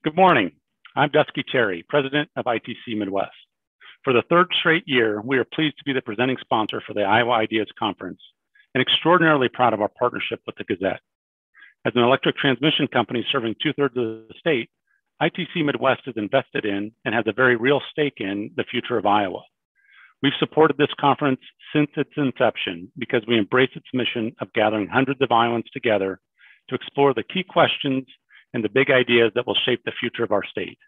Good morning. I'm Dusky Cherry, President of ITC Midwest. For the third straight year, we are pleased to be the presenting sponsor for the Iowa Ideas Conference and extraordinarily proud of our partnership with the Gazette. As an electric transmission company serving 2/3 of the state, ITC Midwest is invested in and has a very real stake in the future of Iowa. We've supported this conference since its inception because we embrace its mission of gathering hundreds of Iowans together to explore the key questions and the big ideas that will shape the future of our state.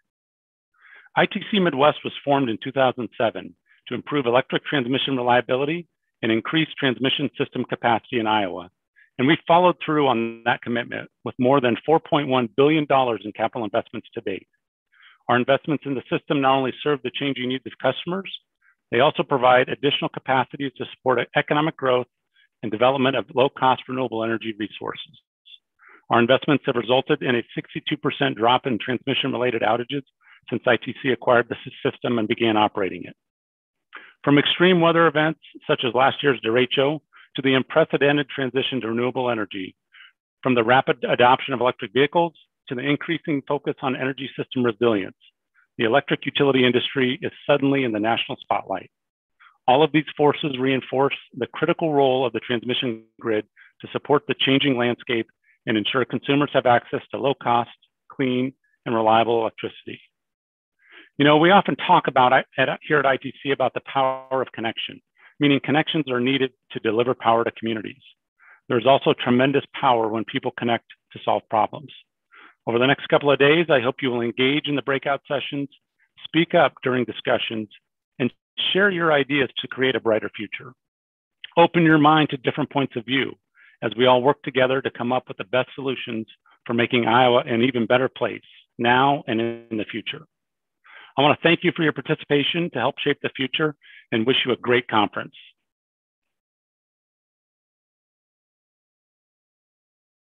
ITC Midwest was formed in 2007 to improve electric transmission reliability and increase transmission system capacity in Iowa. And we followed through on that commitment with more than $4.1 billion in capital investments to date. Our investments in the system not only serve the changing needs of customers, they also provide additional capacities to support economic growth and development of low-cost renewable energy resources. Our investments have resulted in a 62% drop in transmission-related outages since ITC acquired the system and began operating it. From extreme weather events, such as last year's derecho, to the unprecedented transition to renewable energy, from the rapid adoption of electric vehicles to the increasing focus on energy system resilience, the electric utility industry is suddenly in the national spotlight. All of these forces reinforce the critical role of the transmission grid to support the changing landscape and ensure consumers have access to low cost, clean, and reliable electricity. You know, we often talk about here at ITC about the power of connection, meaning connections are needed to deliver power to communities. There's also tremendous power when people connect to solve problems. Over the next couple of days, I hope you will engage in the breakout sessions, speak up during discussions, and share your ideas to create a brighter future. Open your mind to different points of view as we all work together to come up with the best solutions for making Iowa an even better place now and in the future. I want to thank you for your participation to help shape the future and wish you a great conference.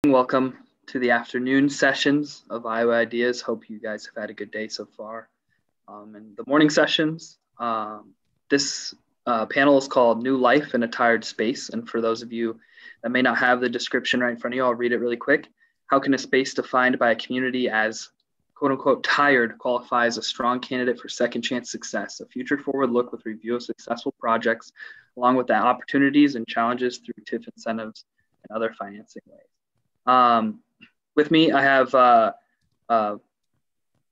Welcome to the afternoon sessions of Iowa Ideas. Hope you guys have had a good day so far. And the morning sessions, this panel is called New Life in a Tired Space. And for those of you that may not have the description right in front of you, I'll read it really quick. How can a space defined by a community as quote unquote tired qualify as a strong candidate for second chance success? A future forward look with review of successful projects, along with the opportunities and challenges through TIF incentives and other financing ways. With me, I have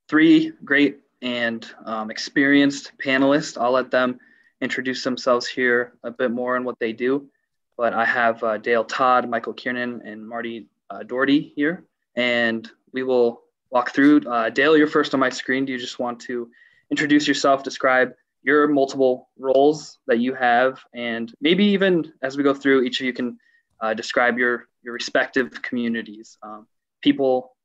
three great and experienced panelists. I'll let them introduce themselves here a bit more on what they do. But I have Dale Todd, Michael Kiernan, and Marty Dougherty here. And we will walk through. Dale, you're first on my screen. Do you just want to introduce yourself, describe your multiple roles that you have, and maybe even as we go through, each of you can describe your respective communities. People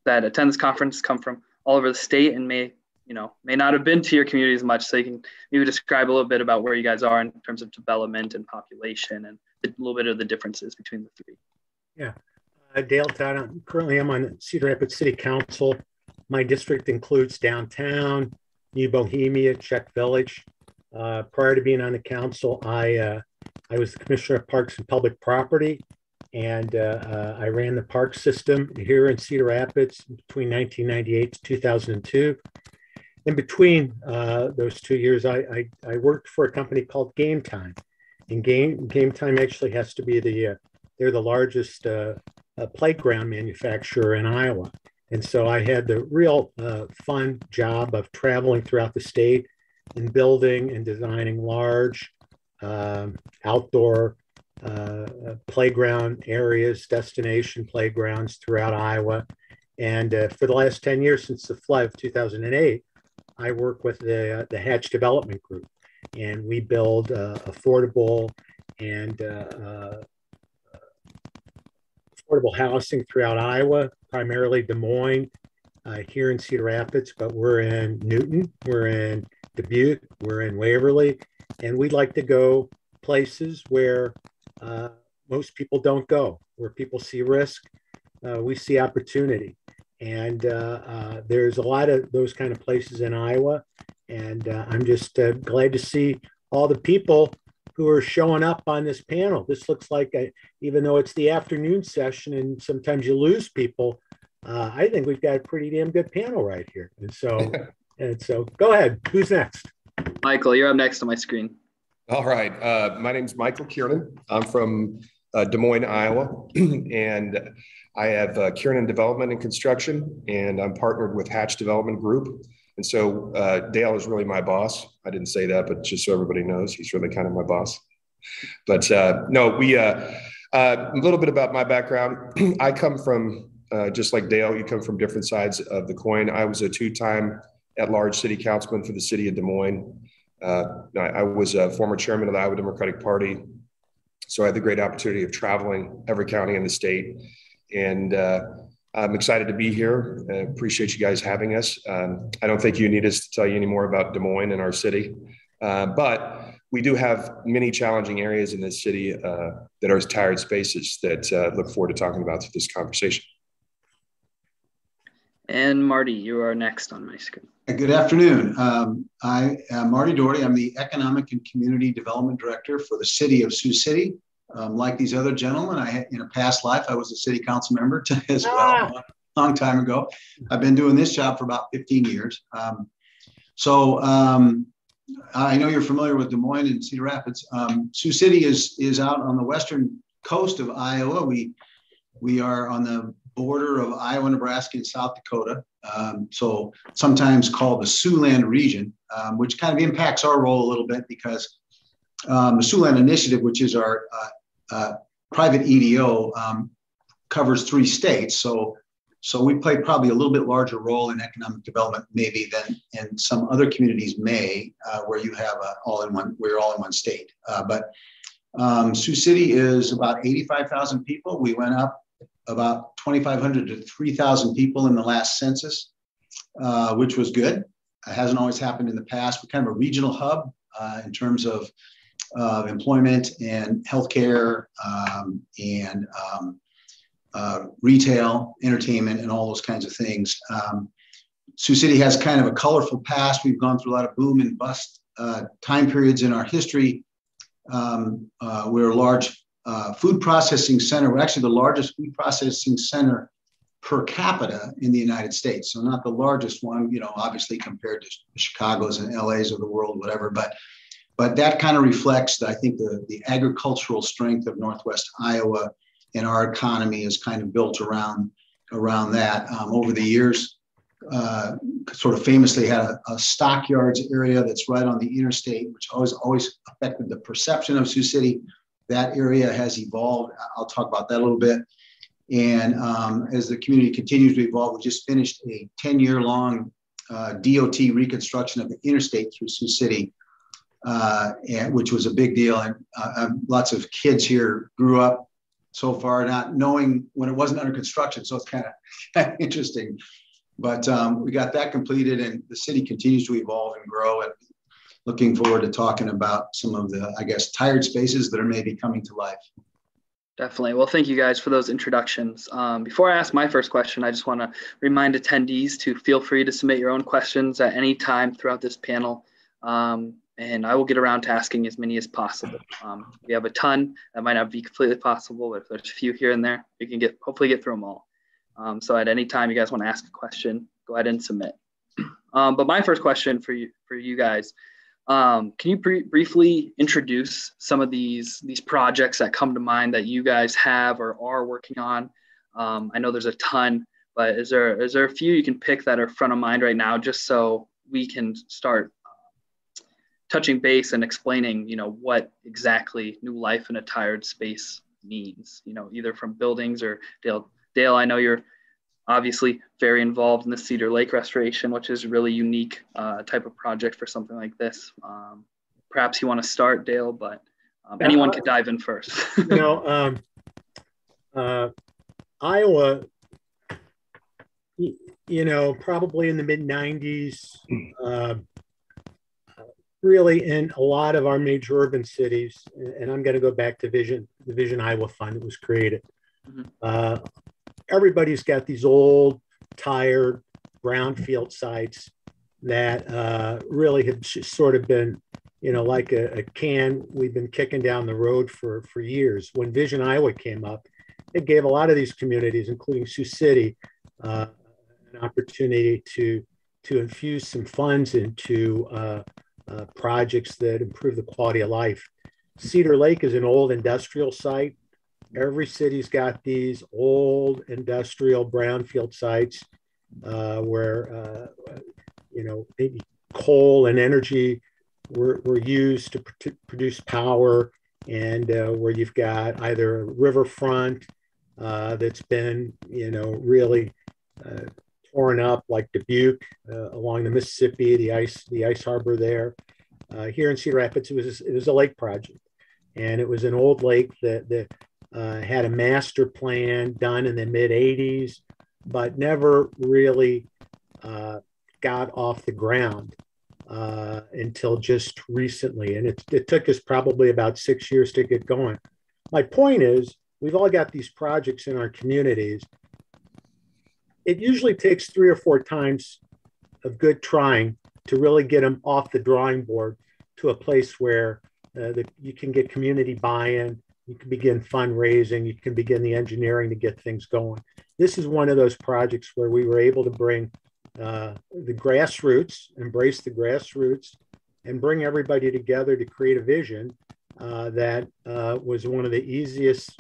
that attend this conference come from all over the state and may not have been to your community as much, so you can maybe describe a little bit about where you guys are in terms of development and population and a little bit of the differences between the three. Yeah. Dale Todd. Currently, I'm on Cedar Rapids City Council. My district includes downtown, New Bohemia, Czech Village. Prior to being on the council, I was the Commissioner of Parks and Public Property, and I ran the park system here in Cedar Rapids between 1998 to 2002. In between those 2 years, I worked for a company called Game Time, and Game Time actually has to be they're the largest playground manufacturer in Iowa. And so I had the real fun job of traveling throughout the state and building and designing large outdoor playground areas, destination playgrounds throughout Iowa. And for the last 10 years, since the flood of 2008, I work with the Hatch Development Group, and we build affordable housing throughout Iowa, primarily Des Moines, here in Cedar Rapids, but we're in Newton, we're in Dubuque, we're in Waverly, and we'd like to go places where most people don't go, where people see risk, we see opportunity. And there's a lot of those kind of places in Iowa. And I'm just glad to see all the people who are showing up on this panel. This looks like, even though it's the afternoon session and sometimes you lose people, I think we've got a pretty damn good panel right here. And so go ahead. Who's next? Michael, you're up next on my screen. All right. My name is Michael Kiernan. I'm from Des Moines, Iowa, and I have Kiernan Development and Construction, and I'm partnered with Hatch Development Group. And so Dale is really my boss. I didn't say that, but just so everybody knows, he's really kind of my boss. But no, a little bit about my background. I come from, just like Dale, you come from different sides of the coin. I was a two-time at-large city councilman for the city of Des Moines. I was a former chairman of the Iowa Democratic Party. So I had the great opportunity of traveling every county in the state. And I'm excited to be here. I appreciate you guys having us. I don't think you need us to tell you any more about Des Moines and our city. But we do have many challenging areas in this city that are tired spaces that look forward to talking about through this conversation. And Marty, you are next on my screen. Good afternoon. I am Marty Dougherty. I'm the Economic and Community Development Director for the city of Sioux City. Like these other gentlemen, in a past life, I was a city council member as well, a long time ago. I've been doing this job for about 15 years. I know you're familiar with Des Moines and Cedar Rapids. Sioux City is out on the western coast of Iowa. We are on the border of Iowa, Nebraska, and South Dakota. So sometimes called the Siouxland region, which kind of impacts our role a little bit because the Siouxland Initiative, which is our private EDO, covers 3 states. So we play probably a little bit larger role in economic development maybe than in some other communities may, where you have we're all in one state. But Sioux City is about 85,000 people. We went up about 2,500 to 3,000 people in the last census, which was good. It hasn't always happened in the past. We're kind of a regional hub in terms of employment and healthcare and retail, entertainment, and all those kinds of things. Sioux City has kind of a colorful past. We've gone through a lot of boom and bust time periods in our history. We're a large food processing center. We're actually the largest food processing center per capita in the United States. So not the largest one, obviously compared to Chicago's and LA's of the world, whatever. But that kind of reflects, I think, the agricultural strength of Northwest Iowa, and our economy is kind of built around that. Over the years, sort of famously had a stockyards area that's right on the interstate, which always affected the perception of Sioux City. That area has evolved. I'll talk about that a little bit. And as the community continues to evolve, we just finished a 10-year-long DOT reconstruction of the interstate through Sioux City, which was a big deal. And lots of kids here grew up so far not knowing when it wasn't under construction. So it's kind of interesting. But we got that completed, and the city continues to evolve and grow. And looking forward to talking about some of the, I guess, tired spaces that are maybe coming to life. Definitely. Well, thank you guys for those introductions. Before I ask my first question, I just want to remind attendees to feel free to submit your own questions at any time throughout this panel. And I will get around to asking as many as possible. We have a ton that might not be completely possible, but if there's a few here and there, we can hopefully get through them all. So at any time you guys want to ask a question, go ahead and submit. But my first question for you guys, can you briefly introduce some of these projects that come to mind that you guys have or are working on? I know there's a ton, but is there a few you can pick that are front of mind right now, just so we can start touching base and explaining, what exactly new life in a tired space means, either from buildings or Dale, I know you're obviously very involved in the Cedar Lake restoration, which is a really unique type of project for something like this. Perhaps you want to start, Dale, but anyone could dive in first. Iowa, probably in the mid-90s, really in a lot of our major urban cities, and I'm going to go back to the Vision Iowa Fund that was created. Mm-hmm. Everybody's got these old, tired brownfield sites that really have sort of been, like a can we've been kicking down the road for years. When Vision Iowa came up, it gave a lot of these communities, including Sioux City, an opportunity to infuse some funds into projects that improve the quality of life. Cedar Lake is an old industrial site. Every city's got these old industrial brownfield sites where maybe coal and energy were used to produce power, and where you've got either a riverfront that's been really torn up, like Dubuque along the Mississippi, the ice harbor there. Here in Cedar Rapids, it was a lake project, and it was an old lake that had a master plan done in the mid '80s, but never really got off the ground until just recently. And it took us probably about 6 years to get going. My point is, we've all got these projects in our communities. It usually takes 3 or 4 times of good trying to really get them off the drawing board to a place where you can get community buy-in, you can begin fundraising, you can begin the engineering to get things going. This is one of those projects where we were able to bring the grassroots, embrace the grassroots, and bring everybody together to create a vision that was one of the easiest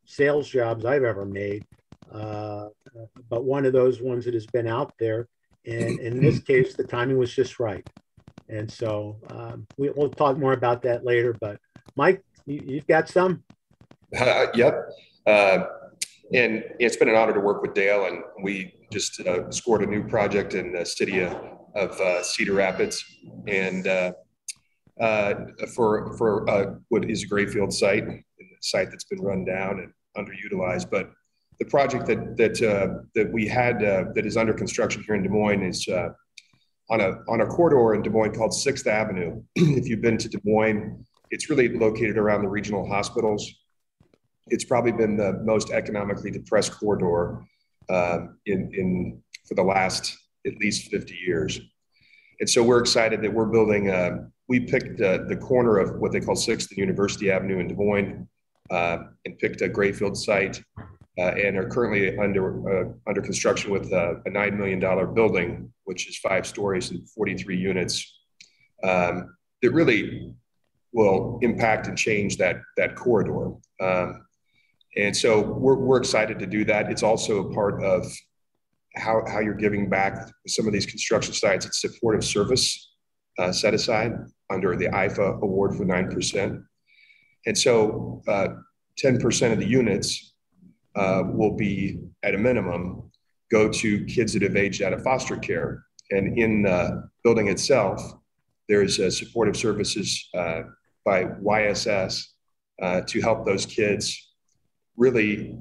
sales jobs I've ever made, but one of those ones that has been out there. And in this case, the timing was just right. And so we'll talk more about that later. But Mike, you've got some? Yep. And it's been an honor to work with Dale, and we just scored a new project in the city of Cedar Rapids, and for what is a Grayfield site, a site that's been run down and underutilized. But the project that we had that is under construction here in Des Moines is on a corridor in Des Moines called 6th Avenue. If you've been to Des Moines, it's really located around the regional hospitals. It's probably been the most economically depressed corridor for the last at least 50 years. And so we're excited that we're building, we picked the corner of what they call 6th and University Avenue in Des Moines, and picked a Grayfield site, and are currently under construction with a $9 million building, which is 5 stories and 43 units, that really will impact and change that corridor. And so we're excited to do that. It's also a part of how you're giving back some of these construction sites. It's supportive service set aside under the IFA award for 9%. And so 10% of the units will be, at a minimum, go to kids that have aged out of foster care. And in the building itself, there's supportive services by YSS to help those kids. Really,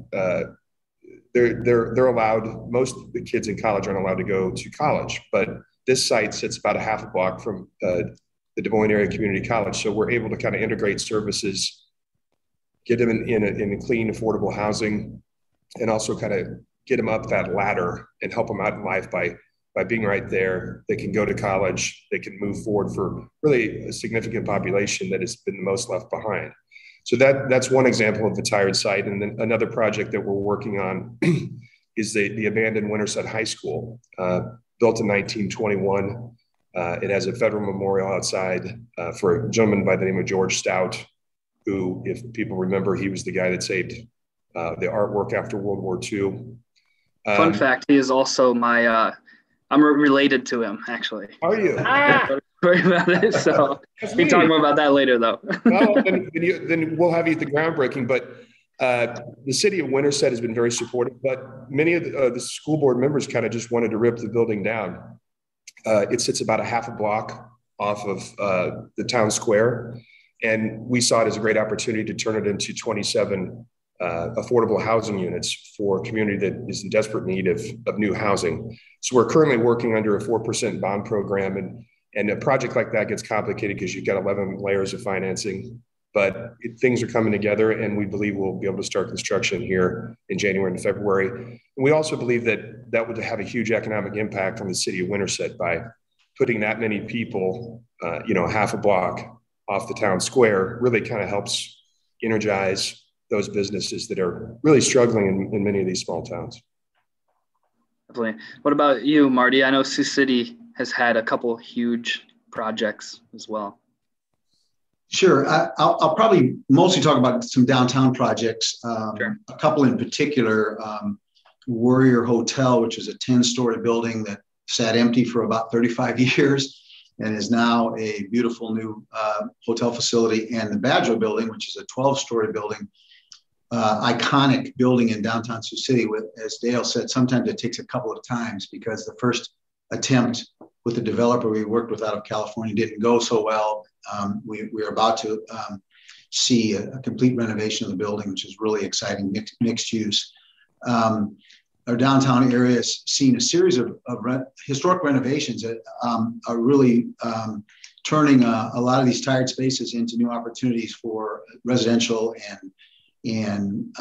they're allowed, most of the kids in college aren't allowed to go to college, but this site sits about a half a block from the Des Moines Area Community College. So we're able to kind of integrate services, get them in a clean, affordable housing, and also kind of get them up that ladder and help them out in life by being right there. They can go to college, they can move forward for really a significant population that has been the most left behind. So that's one example of the tired site. And then another project that we're working on is the abandoned Winterset High School, built in 1921. It has a federal memorial outside for a gentleman by the name of George Stout, who, if people remember, he was the guy that saved the artwork after World War II. Fun fact, he is also my, I'm related to him, actually. Are you? Sorry about it. So we can talk more about that later, though. Well, then we'll have you at the groundbreaking. But the city of Winterset has been very supportive, but many of the school board members kind of just wanted to rip the building down. It sits about a half a block off of the town square, and we saw it as a great opportunity to turn it into 27 affordable housing units for a community that is in desperate need of new housing. So we're currently working under a 4% bond program, and a project like that gets complicated because you've got 11 layers of financing, but things are coming together, and we believe we'll be able to start construction here in January and February. And we also believe that would have a huge economic impact on the city of Winterset by putting that many people, half a block off the town square. Really kind of helps energize those businesses that are really struggling in many of these small towns. Definitely. What about you, Marty? I know Sioux City has had a couple huge projects as well. Sure. I'll probably mostly talk about some downtown projects. Sure. A couple in particular, Warrior Hotel, which is a 10-story building that sat empty for about 35 years and is now a beautiful new hotel facility. And the Badger Building, which is a 12-story building, iconic building in downtown Sioux City. With, as Dale said, sometimes it takes a couple of times because the first attempt with the developer we worked with out of California didn't go so well. We're about to see a complete renovation of the building, which is really exciting, mixed use. Our downtown area has seen a series of historic renovations that are really turning a lot of these tired spaces into new opportunities for residential and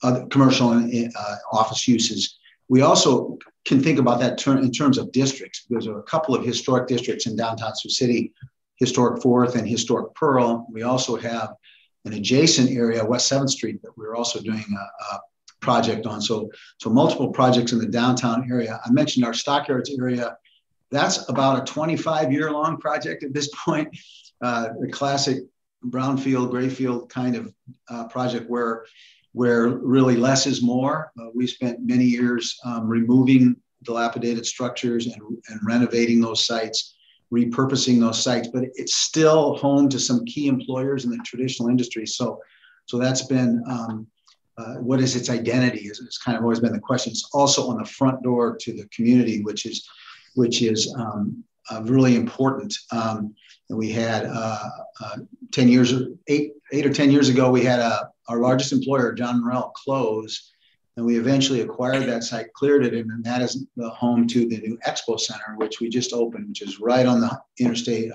other commercial and office uses. We also can think about that in terms of districts. There's a couple of historic districts in downtown Sioux City, Historic Fourth and Historic Pearl. We also have an adjacent area, West 7th Street, that we're also doing a project on. So multiple projects in the downtown area. I mentioned our Stockyards area. That's about a 25-year-long project at this point. The classic brownfield, grayfield kind of project where really less is more. We spent many years removing dilapidated structures and renovating those sites, repurposing those sites, but it's still home to some key employers in the traditional industry. So that's been, what is its identity? It's kind of always been the question. It's also on the front door to the community, which is really important. And we had 8 or 10 years ago, we had our largest employer, John Morrell, close, and we eventually acquired that site, cleared it, and that is the home to the new Expo Center, which we just opened, which is right on the interstate.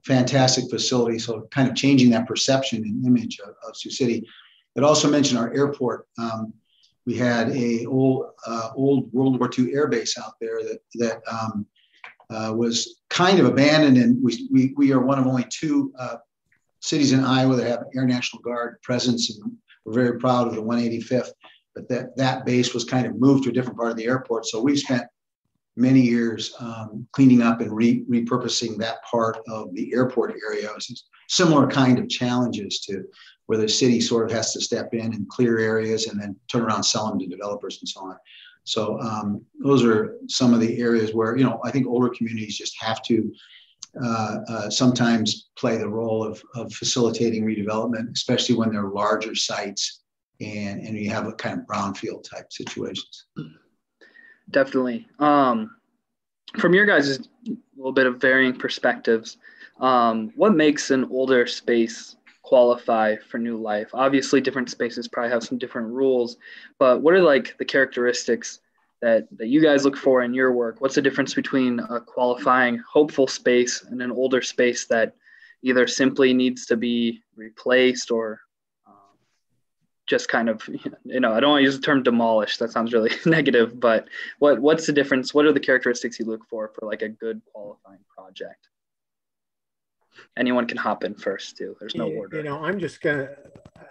Fantastic facility, so kind of changing that perception and image of Sioux City. It also mentioned our airport. We had a old World War II air base out there that was kind of abandoned, and we are one of only 2 cities in Iowa that have Air National Guard presence, and we're very proud of the 185th. But that base was kind of moved to a different part of the airport. So we've spent many years cleaning up and repurposing that part of the airport area. It's similar kind of challenges to where the city sort of has to step in and clear areas and then turn around and sell them to developers and so on. So those are some of the areas where, I think older communities just have to sometimes play the role of facilitating redevelopment, especially when they're larger sites and you have a kind of brownfield type situations. Definitely. From your guys' a little bit of varying perspectives, what makes an older space qualify for new life? Obviously, different spaces probably have some different rules, but what are like the characteristics that you guys look for in your work? What's the difference between a qualifying, hopeful space and an older space that either simply needs to be replaced or just kind of, I don't want to use the term demolish. That sounds really negative, but what's the difference? What are the characteristics you look for like a good qualifying project? Anyone can hop in first too. There's no order.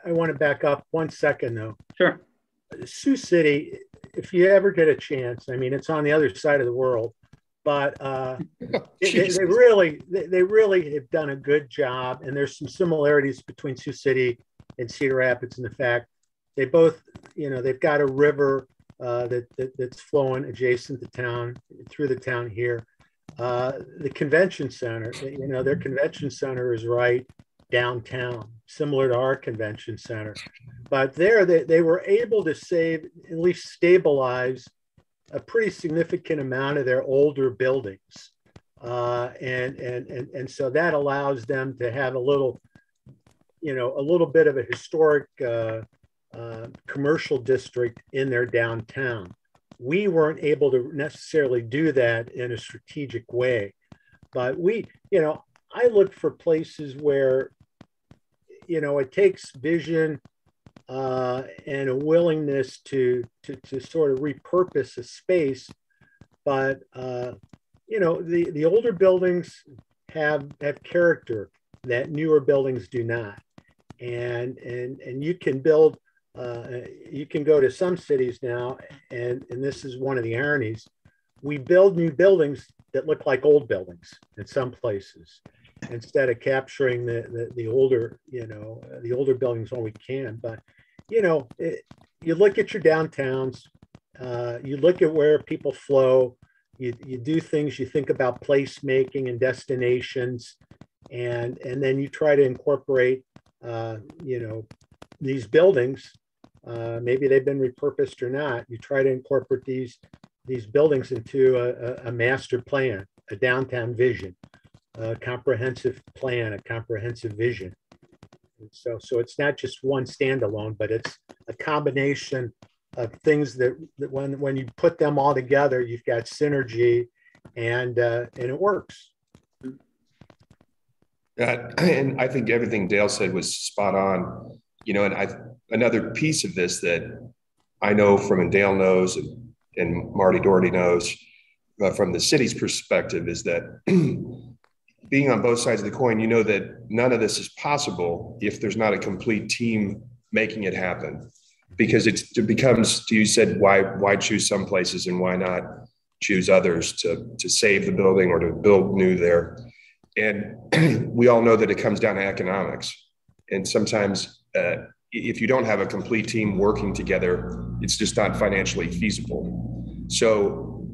I want to back up 1 second though. Sure. Sioux City, if you ever get a chance, it's on the other side of the world, but they really have done a good job. And there's some similarities between Sioux City and Cedar Rapids in the fact they both, they've got a river that's flowing adjacent to town, through the town here. The convention center, their convention center is right downtown, similar to our convention center. But there they were able to save, at least stabilize, a pretty significant amount of their older buildings. And so that allows them to have a little bit of a historic commercial district in their downtown. We weren't able to necessarily do that in a strategic way, but I look for places where, it takes vision and a willingness to sort of repurpose a space. But, the older buildings have character that newer buildings do not. And you can build You can go to some cities now, and this is one of the ironies. We build new buildings that look like old buildings in some places, instead of capturing the older, the older buildings when we can. But, you look at your downtowns, you look at where people flow, you do things, you think about placemaking and destinations, and then you try to incorporate, these buildings. Maybe they've been repurposed or not. You try to incorporate these buildings into a master plan, a downtown vision, a comprehensive plan, a comprehensive vision. And so it's not just one standalone, but it's a combination of things that when you put them all together, you've got synergy, and it works. And I think everything Dale said was spot on. And another piece of this that I know from, and Dale knows, and Marty Dougherty knows from the city's perspective, is that being on both sides of the coin, that none of this is possible if there's not a complete team making it happen. Because it becomes, you said, why choose some places and why not choose others to save the building or to build new there? And we all know that it comes down to economics. And sometimes if you don't have a complete team working together, it's just not financially feasible. So,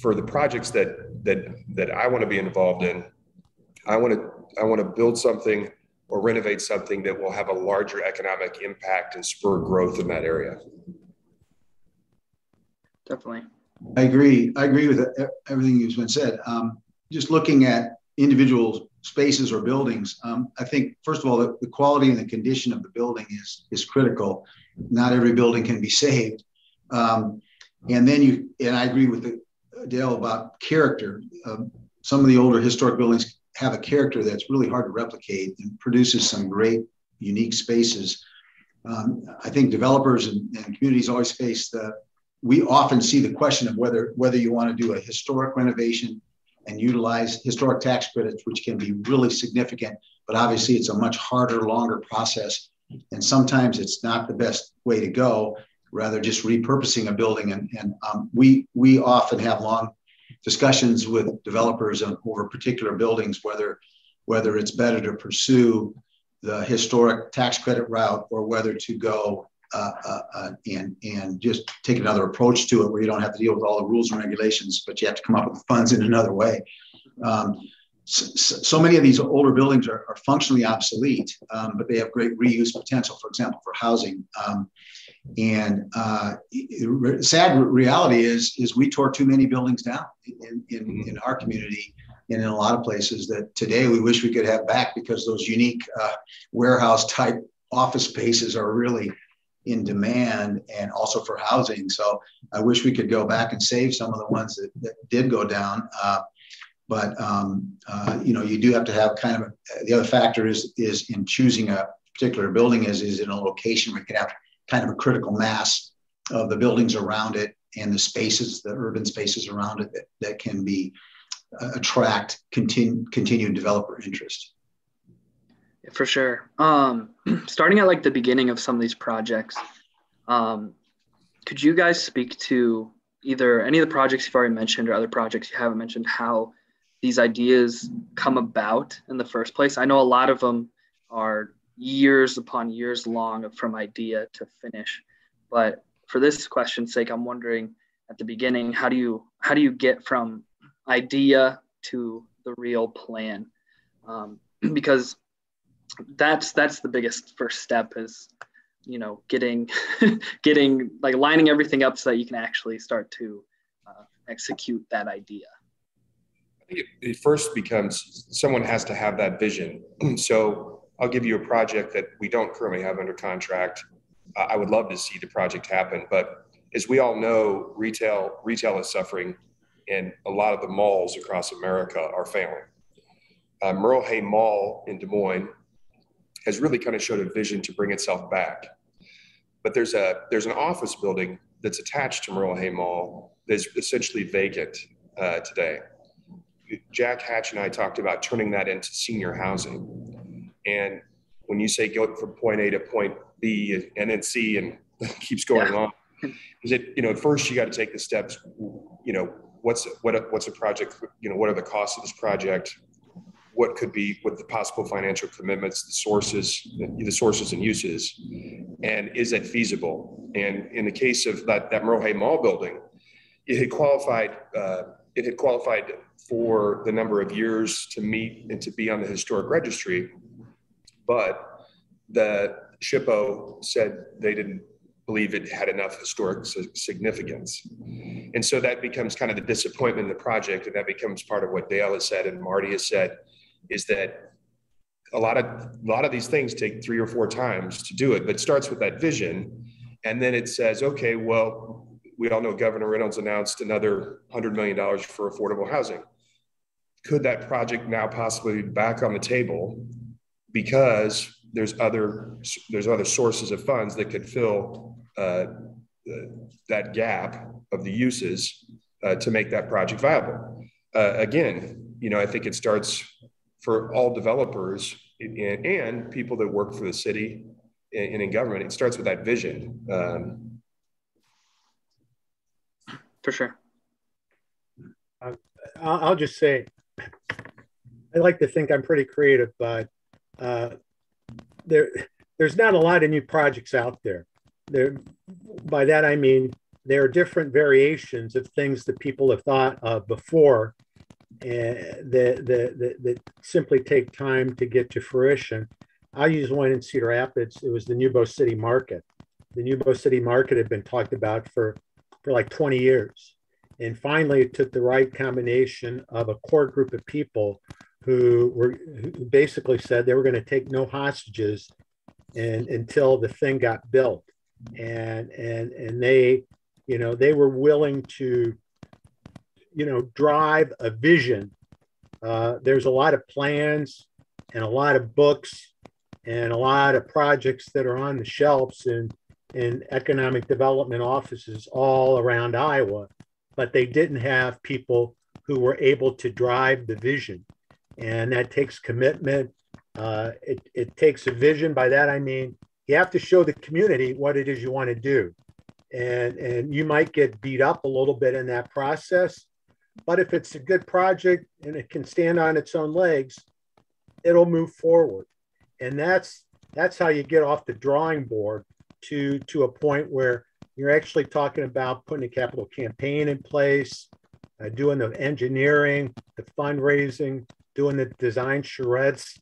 for the projects that I want to be involved in, I want to build something or renovate something that will have a larger economic impact and spur growth in that area. Definitely. I agree with everything you've been said. Just looking at individual spaces or buildings, I think, first of all, the quality and the condition of the building is critical. Not every building can be saved. And I agree with Dale about character. Some of the older historic buildings have a character that's really hard to replicate and produces some great, unique spaces. I think developers and communities always face we often see the question of whether you want to do a historic renovation and utilize historic tax credits, which can be really significant, but obviously it's a much harder, longer process. And sometimes it's not the best way to go, rather just repurposing a building. And we often have long discussions with developers over particular buildings, whether it's better to pursue the historic tax credit route or whether to go and just take another approach to it where you don't have to deal with all the rules and regulations, but you have to come up with the funds in another way. So many of these older buildings are functionally obsolete, but they have great reuse potential, for example, for housing. Sad reality is we tore too many buildings down in our community and in a lot of places that today we wish we could have back, because those unique warehouse type office spaces are really in demand, and also for housing. So I wish we could go back and save some of the ones that did go down. You do have to have kind of the other factor is in choosing a particular building is in a location where you can have kind of a critical mass of the buildings around it and the spaces, the urban spaces around it that can be attract continued developer interest. For sure. Starting at the beginning of some of these projects, could you guys speak to either any of the projects you've already mentioned or other projects you haven't mentioned, how these ideas come about in the first place? I know a lot of them are years upon years long from idea to finish, but for this question's sake, I'm wondering at the beginning, how do you get from idea to the real plan? Because that's the biggest first step is, getting lining everything up so that you can actually start to execute that idea. I think it first becomes someone has to have that vision. So I'll give you a project that we don't currently have under contract. I would love to see the project happen, but as we all know, retail is suffering, and a lot of the malls across America are failing. Merle Hay Mall in Des Moines has really kind of showed a vision to bring itself back. But there's an office building that's attached to Merle Hay Mall that's essentially vacant today. Jack Hatch and I talked about turning that into senior housing. And when you say go from point A to point the NNC and keeps going on. Is it, at first you got to take the steps, what's a project, what are the costs of this project? What the possible financial commitments, the sources and uses, and is that feasible? And in the case of that Merle Mall building, it had qualified for the number of years to meet and to be on the historic registry, but the SHPO said they didn't believe it had enough historic significance. And so that becomes kind of the disappointment in the project, and that becomes part of what Dale has said and Marty has said, is that a lot of these things take 3 or 4 times to do it, but it starts with that vision. And then it says, okay, well, we all know Governor Reynolds announced another $100 million for affordable housing. Could that project now possibly be back on the table because there's other sources of funds that could fill that gap of the uses to make that project viable? Again, I think it starts for all developers and people that work for the city and in government. It starts with that vision. For sure. I'll just say, I like to think I'm pretty creative, but there's not a lot of new projects out there. By that I mean there are different variations of things that people have thought of before, and that simply take time to get to fruition. I'll use one in Cedar Rapids. It was the Nubo City Market. The Nubo City Market had been talked about for like 20 years. And finally, it took the right combination of a core group of people who basically said they were going to take no hostages until the thing got built. And they, they were willing to, drive a vision. There's a lot of plans and a lot of books and a lot of projects that are on the shelves in economic development offices all around Iowa, but they didn't have people who were able to drive the vision. And that takes commitment. It takes a vision. By that, I mean, you have to show the community what it is you want to do. And you might get beat up a little bit in that process, but if it's a good project and it can stand on its own legs, it'll move forward. And that's how you get off the drawing board to a point where you're actually talking about putting a capital campaign in place, doing the engineering, the fundraising, doing the design charrettes,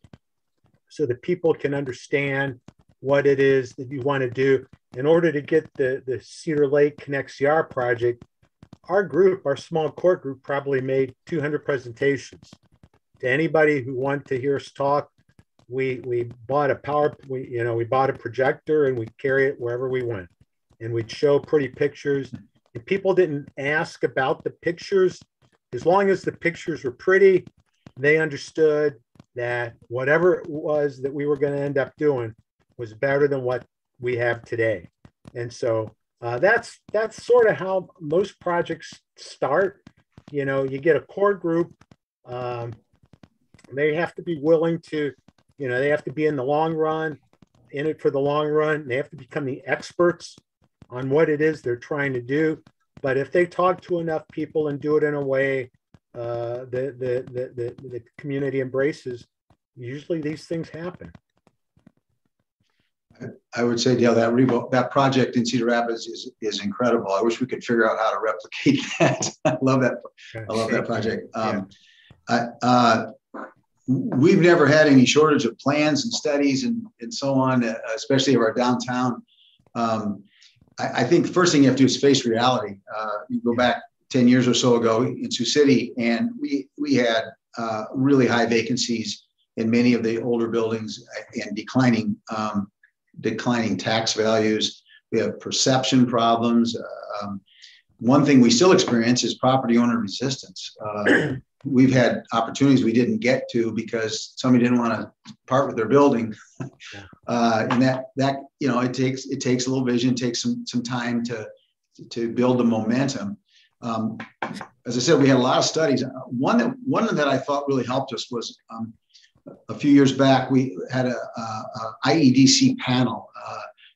so that people can understand what it is that you want to do. In order to get the Cedar Lake Connect CR project, our small core group probably made 200 presentations. To anybody who wanted to hear us talk, we bought we bought a projector and we'd carry it wherever we went. And we'd show pretty pictures. And people didn't ask about the pictures. As long as the pictures were pretty, they understood that whatever it was that we were going to end up doing was better than what we have today. And so that's sort of how most projects start. You get a core group. They have to be willing to, they have to be in the long run, in it for the long run. They have to become the experts on what it is they're trying to do. But if they talk to enough people and do it in a way the community embraces, usually these things happen. I would say, Dale, that project in Cedar Rapids is incredible. I wish we could figure out how to replicate that. I love that. I love that project. We've never had any shortage of plans and studies and so on, especially of our downtown. I think the first thing you have to do is face reality. You go back 10 years or so ago in Sioux City, and we had really high vacancies in many of the older buildings and declining tax values. We have perception problems. One thing we still experience is property owner resistance. We've had opportunities we didn't get to because somebody didn't want to part with their building. And that it takes a little vision, takes some time to build the momentum. As I said, we had a lot of studies. One that I thought really helped us was a few years back, we had a IEDC panel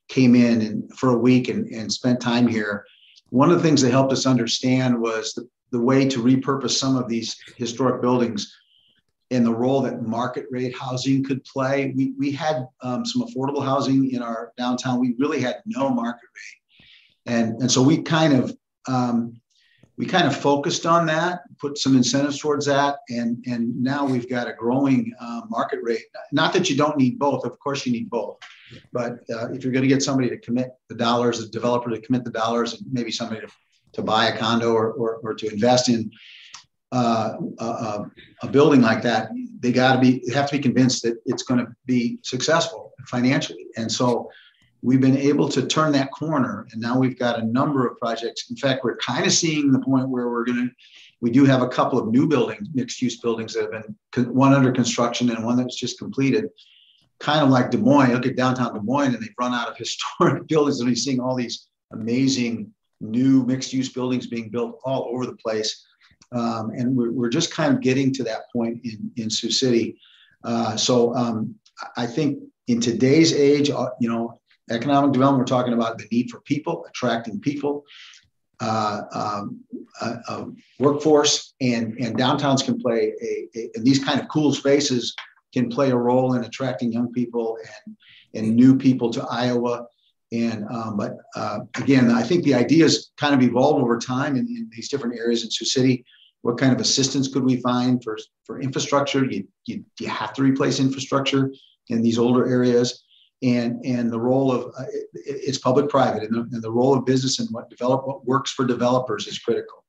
came in and for a week and spent time here. One of the things that helped us understand was the way to repurpose some of these historic buildings and the role that market rate housing could play. We had some affordable housing in our downtown. We really had no market rate. And so we kind of focused on that, put some incentives towards that. And now we've got a growing market rate. Not that you don't need both, of course you need both. But if you're going to get somebody to commit the dollars, a developer to commit the dollars, and maybe somebody to buy a condo or to invest in a building like that, they have to be convinced that it's going to be successful financially. And so we've been able to turn that corner, and now we've got a number of projects. In fact, we're kind of seeing the point where we do have a couple of new buildings, mixed-use buildings that have been, one under construction and one that was just completed. Kind of like Des Moines. Look at downtown Des Moines, and they've run out of historic buildings, and we're seeing all these amazing new mixed-use buildings being built all over the place. And we're just kind of getting to that point in Sioux City. So I think in today's age, economic development, we're talking about the need for people, attracting people, workforce, and downtowns can play and these kind of cool spaces can play a role in attracting young people and new people to Iowa. And but again, I think the ideas kind of evolved over time in these different areas in Sioux City. What kind of assistance could we find for infrastructure? You have to replace infrastructure in these older areas, and the role of it's public-private, and the role of business and what works for developers is critical.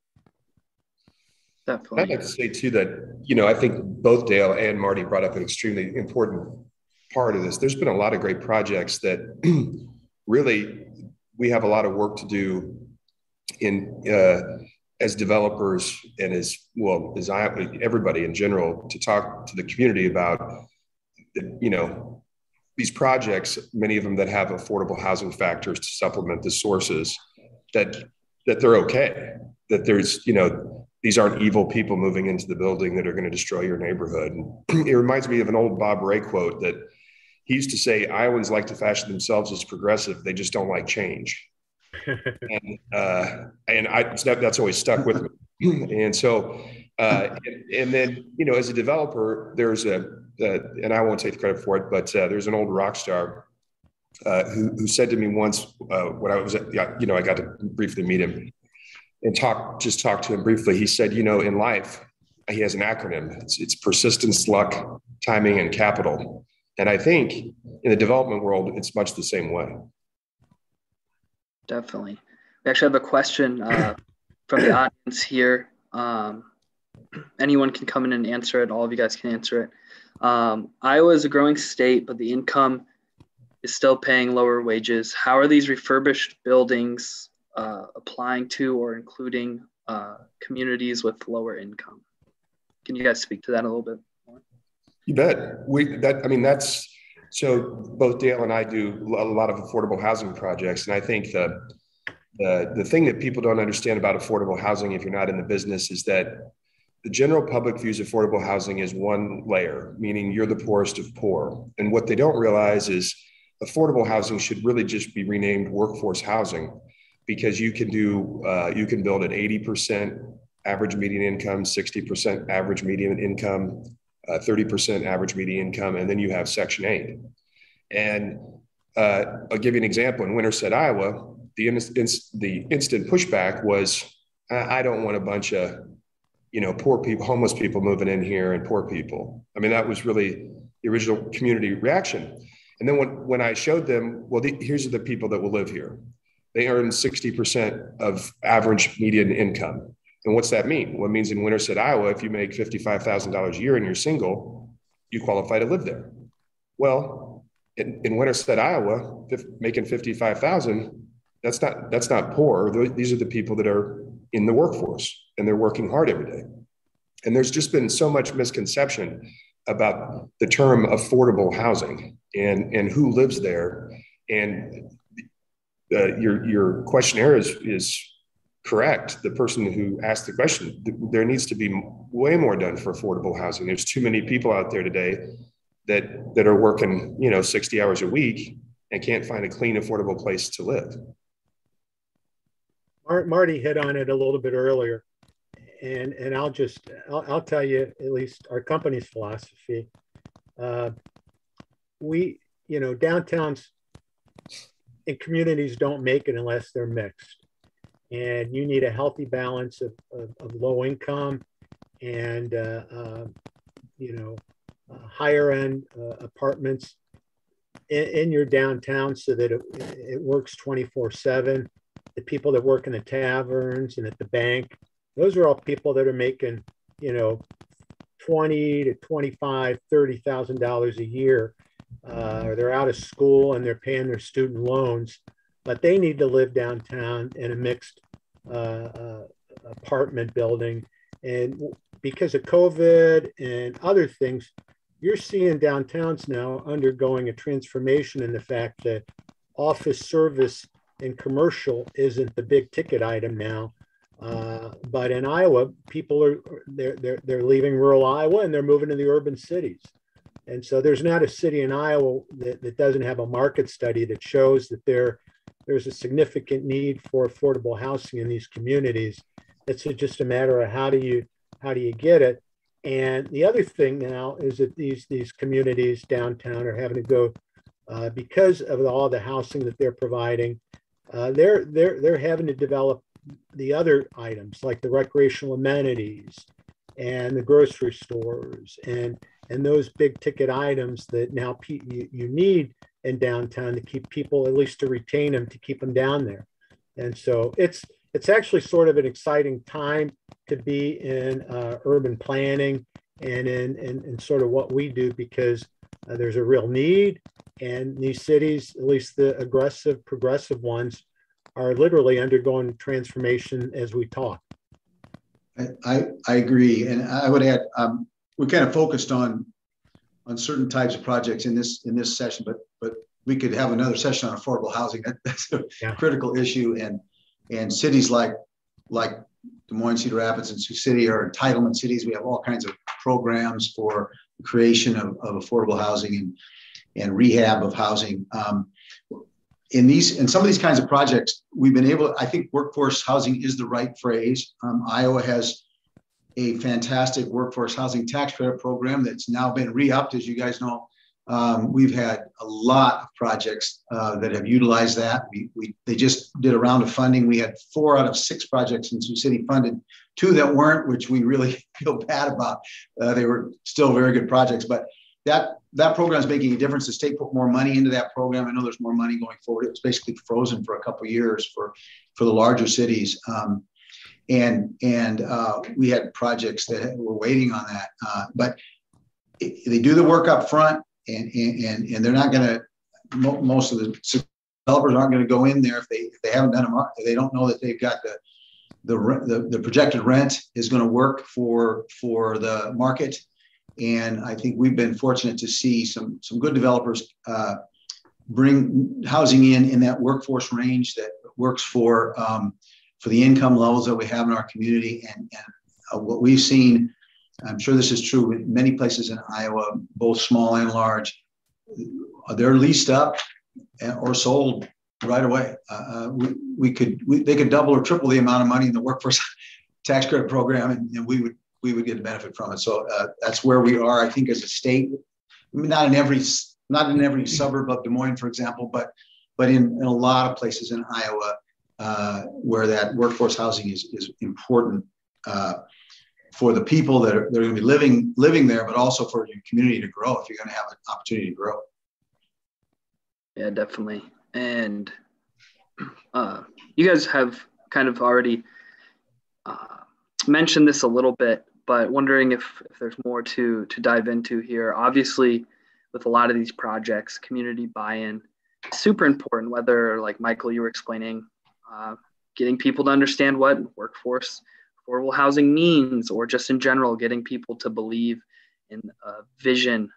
Definitely. I'd like to say too that I think both Dale and Marty brought up an extremely important part of this. There's been a lot of great projects that really we have a lot of work to do in as developers and as everybody in general to talk to the community about these projects, many of them that have affordable housing factors to supplement the sources, that they're okay, that there's these aren't evil people moving into the building that are going to destroy your neighborhood. And it reminds me of an old Bob Ray quote that he used to say, Iowans like to fashion themselves as progressive. They just don't like change. That's always stuck with me. And so, and then, as a developer, there's and I won't take the credit for it, but there's an old rock star who said to me once when I was I got to briefly meet him and talk to him briefly. He said, in life, he has an acronym. It's persistence, luck, timing, and capital. And I think in the development world, it's much the same way. Definitely. We actually have a question from the audience here. Anyone can come in and answer it. All of you guys can answer it. Iowa is a growing state, but the income is still paying lower wages. How are these refurbished buildings applying to or including communities with lower income? Can you guys speak to that a little bit more? You bet. That's so both Dale and I do a lot of affordable housing projects. And I think the thing that people don't understand about affordable housing, if you're not in the business, is that the general public views affordable housing as one layer, meaning you're the poorest of poor. And what they don't realize is affordable housing should really just be renamed workforce housing, because you can build at 80% average median income, 60% average median income, 30% average median income, and then you have Section 8. And I'll give you an example. In Winterset, Iowa, the instant pushback was, I don't want a bunch of poor people, homeless people moving in here and poor people. That was really the original community reaction. And then when I showed them, here's the people that will live here. They earn 60% of average median income. And what's that mean? Well, it means in Winterset, Iowa, if you make $55,000 a year and you're single, you qualify to live there. Well, in Winterset, Iowa, making $55,000, that's not poor. These are the people that are in the workforce and they're working hard every day. And there's just been so much misconception about the term affordable housing and who lives there. And your questionnaire is correct. The person who asked the question, there needs to be way more done for affordable housing. There's too many people out there today that are working, 60 hours a week and can't find a clean, affordable place to live. Marty hit on it a little bit earlier, and I'll tell you at least our company's philosophy. Downtowns and communities don't make it unless they're mixed, and you need a healthy balance of low income and higher end apartments in your downtown so that it works 24/7. The people that work in the taverns and at the bank, those are all people that are making, $20 to $25, $30,000 a year. They're out of school and they're paying their student loans, but they need to live downtown in a mixed apartment building. And because of COVID and other things, you're seeing downtowns now undergoing a transformation in the fact that office service and commercial isn't the big ticket item now. But in Iowa, people they're leaving rural Iowa and they're moving to the urban cities. And so there's not a city in Iowa that doesn't have a market study that shows that there's a significant need for affordable housing in these communities. It's just a matter of how do you get it. And the other thing now is that these communities downtown are having to go because of all the housing that they're providing. They're having to develop the other items like the recreational amenities and the grocery stores and those big ticket items that now you need in downtown to keep people, at least to retain them, to keep them down there. And so it's actually sort of an exciting time to be in urban planning and in sort of what we do, because there's a real need. And these cities, at least the aggressive, progressive ones, are literally undergoing transformation as we talk. I agree. And I would add, we're kind of focused on certain types of projects in this session, but we could have another session on affordable housing. That's a critical issue. And cities like Des Moines, Cedar Rapids, and Sioux City are entitlement cities. We have all kinds of programs for the creation of affordable housing and rehab of housing. In some of these kinds of projects, we've been able, I think workforce housing is the right phrase. Iowa has a fantastic workforce housing tax credit program that's now been re-upped, as you guys know. We've had a lot of projects that have utilized that. They just did a round of funding. We had 4 out of 6 projects in Sioux City funded, 2 that weren't, which we really feel bad about. They were still very good projects, but that program is making a difference. The state put more money into that program. I know there's more money going forward. It was basically frozen for a couple of years for the larger cities. And we had projects that were waiting on that. But they do the work up front, and they're not going to, most of the developers aren't going to go in there if they haven't done a, they don't know that they've got the projected rent is going to work for the market. And I think we've been fortunate to see some good developers bring housing in that workforce range that works for the income levels that we have in our community. And what we've seen, I'm sure this is true in many places in Iowa, both small and large, they're leased up or sold right away. They could double or triple the amount of money in the workforce tax credit program, and we would get a benefit from it. So that's where we are, I think, as a state. I mean, not in every suburb of Des Moines, for example, but in a lot of places in Iowa where that workforce housing is important for the people that are going to be living there, but also for your community to grow if you're going to have an opportunity to grow. Yeah, definitely. And you guys have kind of already mentioned this a little bit, but wondering if there's more to dive into here. Obviously, with a lot of these projects, community buy-in is super important, whether, like Michael, you were explaining, getting people to understand what workforce affordable housing means, or just in general, getting people to believe in a vision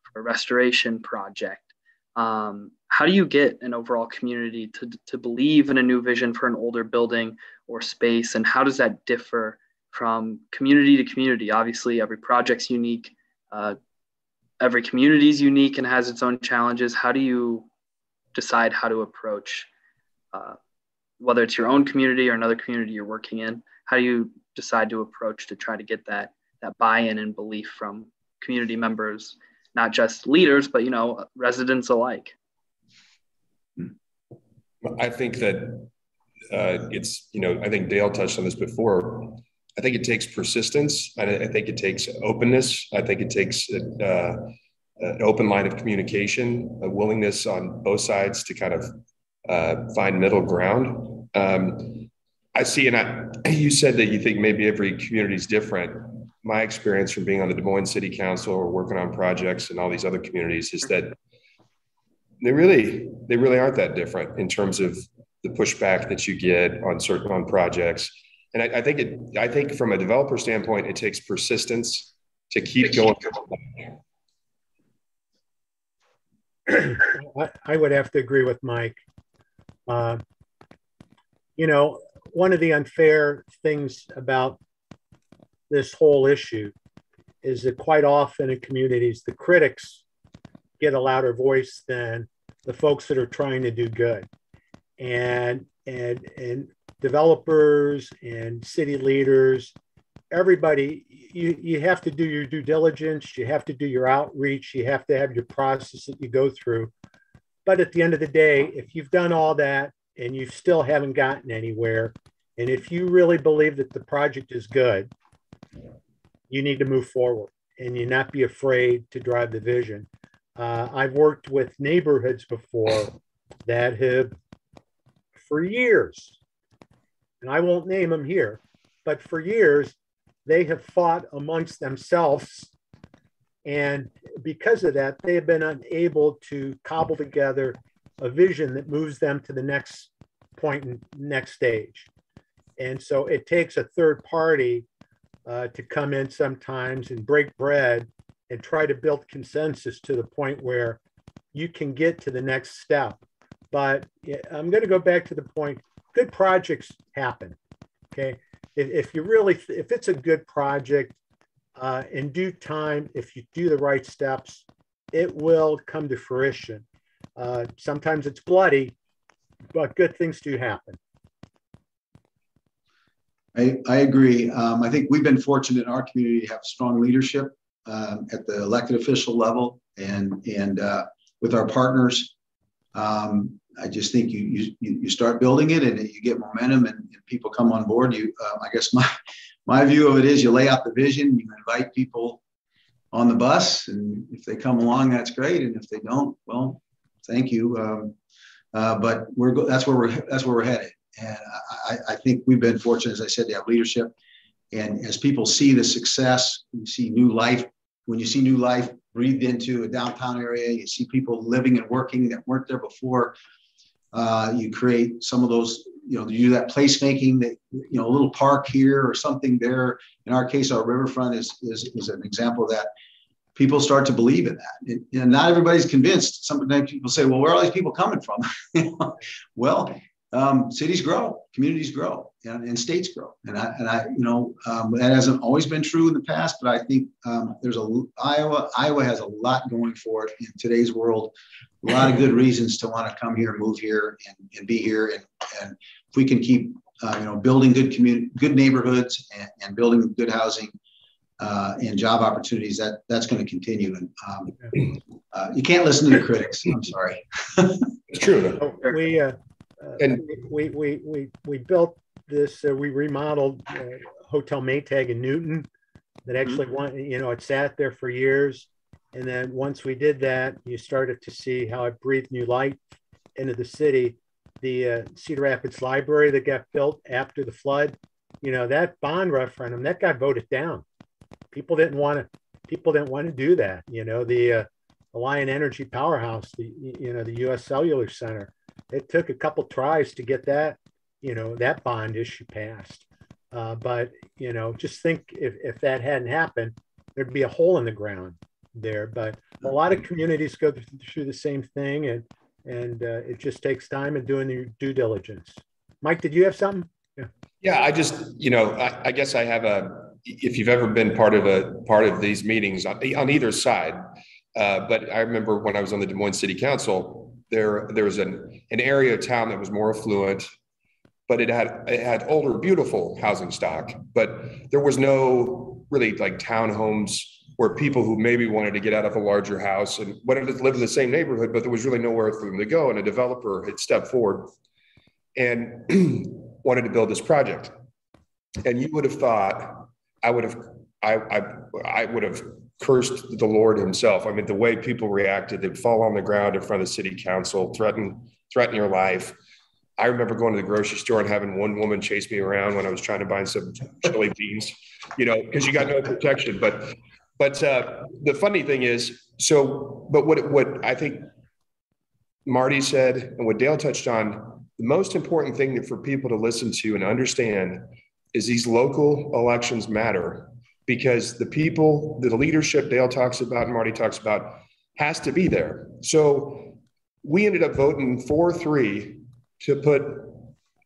for a restoration project. How do you get an overall community to believe in a new vision for an older building or space? And how does that differ from community to community? Obviously, every project's unique. Every community is unique and has its own challenges. How do you decide how to approach, whether it's your own community or another community you're working in? How do you decide to approach to try to get that buy-in and belief from community members, not just leaders, but, residents alike? I think that I think Dale touched on this before. I think it takes persistence. I think it takes openness. I think it takes an open line of communication, a willingness on both sides to kind of find middle ground. I see, and you said that you think maybe every community is different. My experience from being on the Des Moines City Council or working on projects in all these other communities is that they really aren't that different in terms of the pushback that you get on projects. And I think from a developer standpoint, it takes persistence to keep going. I would have to agree with Mike. One of the unfair things about this whole issue is that quite often in communities, the critics get a louder voice than the folks that are trying to do good. And developers and city leaders, everybody, you have to do your due diligence, you have to do your outreach, you have to have your process that you go through. But at the end of the day, if you've done all that and you still haven't gotten anywhere, and if you really believe that the project is good, you need to move forward and you not be afraid to drive the vision. I've worked with neighborhoods before that have, for years, and I won't name them here, but for years, they have fought amongst themselves. And because of that, they have been unable to cobble together a vision that moves them to the next point and next stage. And so it takes a third party to come in sometimes and break bread and try to build consensus to the point where you can get to the next step. But I'm going to go back to the point, good projects happen, okay? If it's a good project, in due time, if you do the right steps, it will come to fruition. Sometimes it's bloody, but good things do happen. I agree. I think we've been fortunate in our community to have strong leadership at the elected official level and with our partners. I just think you start building it and you get momentum and people come on board. I guess my view of it is you lay out the vision, you invite people on the bus, and if they come along, that's great. And if they don't, well, thank you. But that's where we're headed. And I think we've been fortunate, as I said, to have leadership. And as people see the success, you see new life. When you see new life breathed into a downtown area, you see people living and working that weren't there before. You create some of those, you do that placemaking, that, a little park here or something there. In our case, our riverfront is an example of that. People start to believe in that. And not everybody's convinced. Sometimes people say, well, where are all these people coming from? Well, cities grow, communities grow, and states grow. And that hasn't always been true in the past, but I think Iowa has a lot going for it in today's world. A lot of good reasons to want to come here, move here, and be here. And if we can keep, building good neighborhoods and building good housing and job opportunities, that's going to continue. And you can't listen to the critics. I'm sorry. It's true. We built this. We remodeled Hotel Maytag in Newton. That actually it sat there for years. And then once we did that, you started to see how it breathed new life into the city. The Cedar Rapids Library that got built after the flood, that bond referendum, that got voted down. People didn't want to do that. The Alliant Energy Powerhouse, the U.S. Cellular Center, it took a couple tries to get that, that bond issue passed. But just think if that hadn't happened, there'd be a hole in the ground there. But a lot of communities go through the same thing, and it just takes time and doing your due diligence. Mike, did you have something? Yeah, I just, I guess I have if you've ever been part of these meetings on either side, but I remember when I was on the Des Moines City Council, there was an area of town that was more affluent, but it had older, beautiful housing stock, but there was no really like townhomes where people who maybe wanted to get out of a larger house and wanted to live in the same neighborhood, but there was really nowhere for them to go. And a developer had stepped forward and wanted to build this project. And you would have thought I would have cursed the Lord himself. I mean, the way people reacted, they'd fall on the ground in front of the city council, threaten your life. I remember going to the grocery store and having one woman chase me around when I was trying to buy some chili beans, because you got no protection. But the funny thing is, but what I think Marty said and what Dale touched on, the most important thing for people to listen to and understand is these local elections matter, because the people, the leadership Dale talks about and Marty talks about has to be there. So we ended up voting 4-3 to put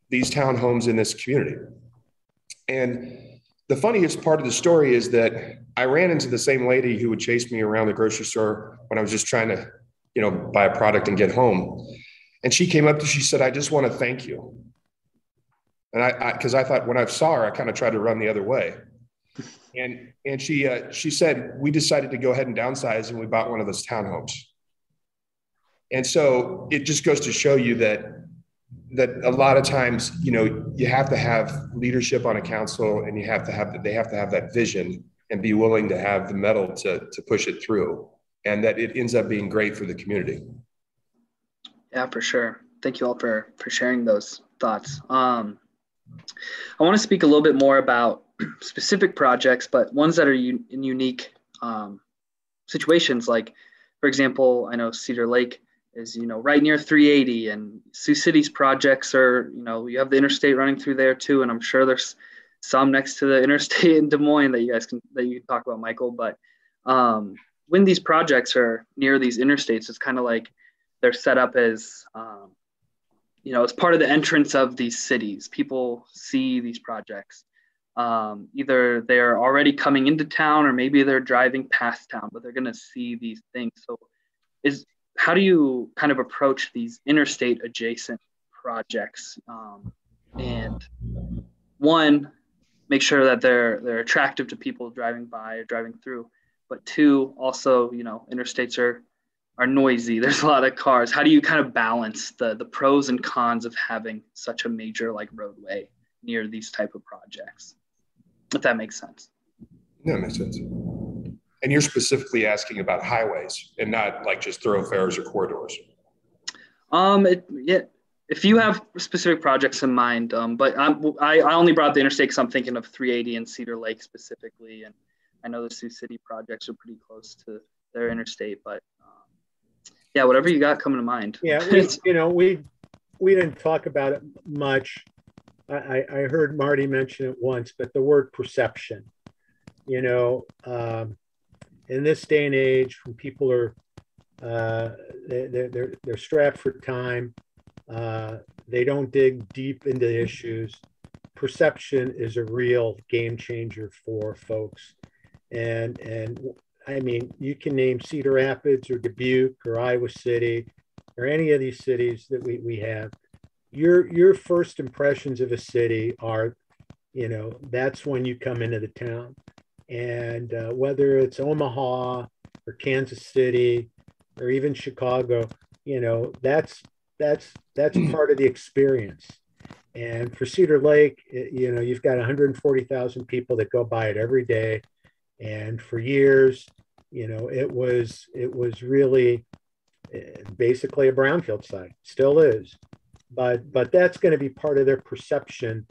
these townhomes in this community. And the funniest part of the story is that I ran into the same lady who would chase me around the grocery store when I was just trying to, buy a product and get home. And she came up to, she said, "I just want to thank you." And because I thought when I saw her, I kind of tried to run the other way. And she said, "We decided to go ahead and downsize and we bought one of those townhomes." And so it just goes to show you that a lot of times, you have to have leadership on a council, and they have to have that vision and be willing to have the mettle to push it through, and that it ends up being great for the community. Yeah, for sure. Thank you all for sharing those thoughts. I want to speak a little bit more about specific projects, but ones that are in unique situations. Like, for example, I know Cedar Lake is, right near 380, and Sioux City's projects are, you have the interstate running through there too. And I'm sure there's some next to the interstate in Des Moines that you can talk about, Michael. But when these projects are near these interstates, it's kind of like they're set up as, as part of the entrance of these cities. People see these projects. Either they're already coming into town, or maybe they're driving past town, but they're going to see these things. So how do you kind of approach these interstate adjacent projects? And one, make sure that they're attractive to people driving by or driving through. But two, also, interstates are noisy. There's a lot of cars. How do you kind of balance the pros and cons of having such a major roadway near these type of projects? If that makes sense. Yeah, it makes sense. And you're specifically asking about highways and not just thoroughfares or corridors. If you have specific projects in mind, but I only brought the interstate because I'm thinking of 380 and Cedar Lake specifically, and I know the Sioux City projects are pretty close to their interstate, but whatever you got coming to mind. Yeah, we didn't talk about it much. I heard Marty mention it once, but the word perception, in this day and age, when people are they're strapped for time, they don't dig deep into the issues. Perception is a real game changer for folks, and I mean, you can name Cedar Rapids or Dubuque or Iowa City or any of these cities that we have. Your first impressions of a city are, that's when you come into the town. And whether it's Omaha or Kansas City or even Chicago, that's part of the experience. And for Cedar Lake, you've got 140,000 people that go by it every day. And for years, it was really basically a brownfield site, still is. But that's going to be part of their perception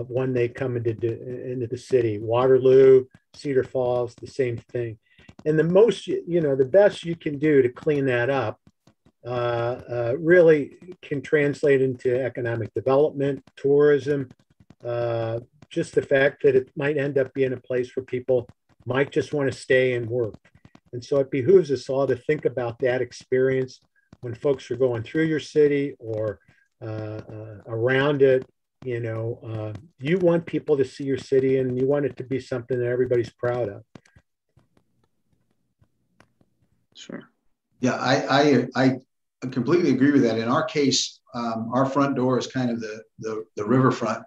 when they come into the city. Waterloo, Cedar Falls, the same thing. And the best you can do to clean that up really can translate into economic development, tourism, just the fact that it might end up being a place where people might just want to stay and work. And so it behooves us all to think about that experience when folks are going through your city or around it. You want people to see your city, and you want it to be something that everybody's proud of. Sure. Yeah, I completely agree with that. In our case, our front door is kind of the riverfront.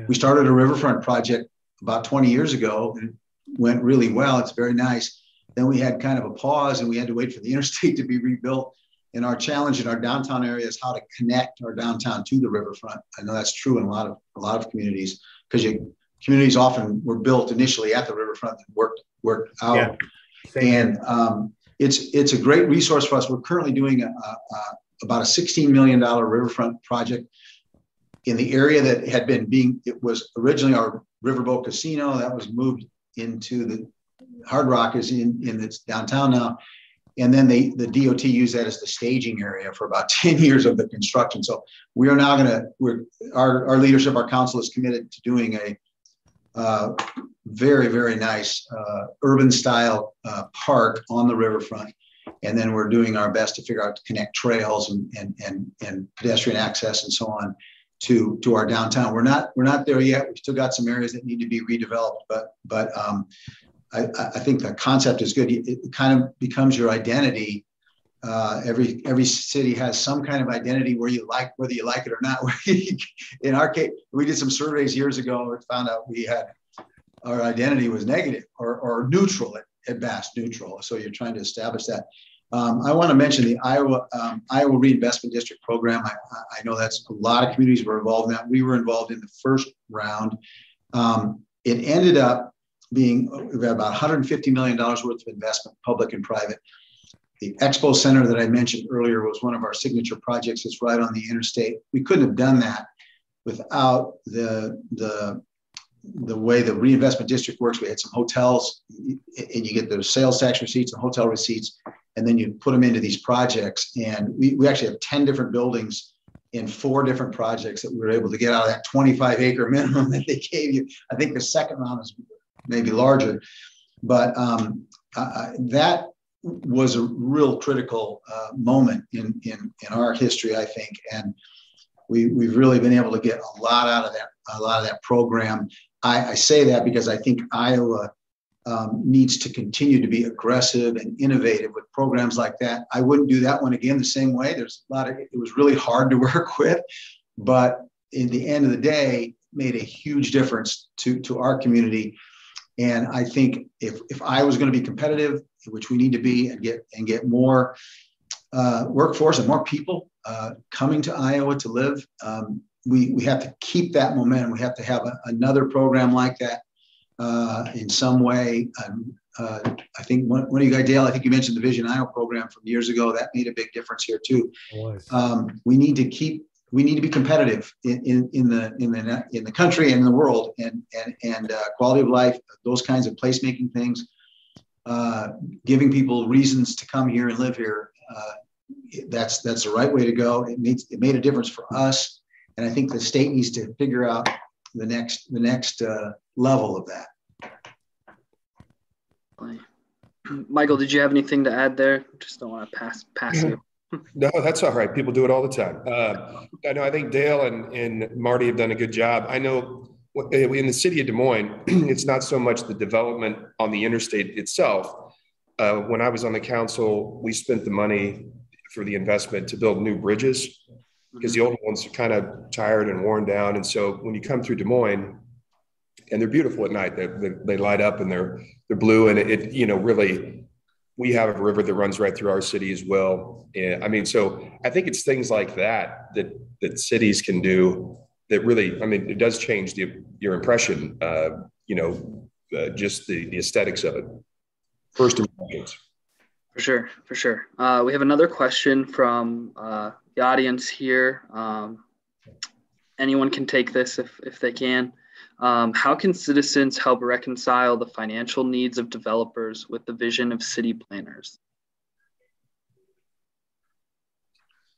We started a riverfront project about 20 years ago, and it went really well. It's very nice. Then we had kind of a pause, and we had to wait for the interstate to be rebuilt. And our challenge in our downtown area is how to connect our downtown to the riverfront. I know that's true in a lot of communities, because communities often were built initially at the riverfront and worked out. Yeah, and it's a great resource for us. We're currently doing about a $16 million riverfront project in the area that had been it was originally our Riverboat Casino that was moved into the Hard Rock is in its downtown now. And then the DOT used that as the staging area for about 10 years of the construction. So we are now our leadership, our council is committed to doing a very, very nice urban style park on the riverfront. And then we're doing our best to figure out to connect trails and pedestrian access and so on to our downtown. We're not there yet. We've still got some areas that need to be redeveloped, but I think the concept is good. It kind of becomes your identity. Every city has some kind of identity whether you like it or not. In our case, we did some surveys years ago and found out our identity was negative or neutral at best, neutral. So you're trying to establish that. I want to mention the Iowa Reinvestment District program. I know that's a lot of communities were involved in that. We were involved in the first round. It ended up being about $150 million worth of investment, public and private. The Expo Center that I mentioned earlier was one of our signature projects. It's right on the interstate. We couldn't have done that without the way the reinvestment district works. We had some hotels, and you get those sales tax receipts and hotel receipts, and then you put them into these projects. And we actually have 10 different buildings in 4 different projects that we were able to get out of that 25-acre minimum that they gave you. I think the second round is maybe larger, but that was a real critical moment in our history, I think, and we've really been able to get a lot out of that program. I say that because I think Iowa needs to continue to be aggressive and innovative with programs like that. I wouldn't do that one again the same way. It was really hard to work with, but in the end of the day, made a huge difference to our community. And I think if I was going to be competitive, which we need to be, and get more workforce and more people coming to Iowa to live, we have to keep that momentum. We have to have another program like that in some way. I think one of you guys, Dale, I think you mentioned the Vision Iowa program from years ago. That made a big difference here too. We need to be competitive in the country and in the world, and quality of life, those kinds of placemaking things, giving people reasons to come here and live here. That's the right way to go. It made a difference for us, and I think the state needs to figure out the next level of that. Michael, did you have anything to add there? Just don't want to pass you. No, that's all right. People do it all the time. I think Dale and Marty have done a good job. I know in the city of Des Moines, it's not so much the development on the interstate itself. When I was on the council, we spent the money for the investment to build new bridges because the old ones are kind of tired and worn down. And so when you come through Des Moines, and they're beautiful at night, they light up and they're blue, and it really. We have a river that runs right through our city as well. And so I think it's things like that cities can do that really, it does change your impression, just the aesthetics of it. First impressions. For sure. We have another question from the audience here. Anyone can take this if they can. How can citizens help reconcile the financial needs of developers with the vision of city planners?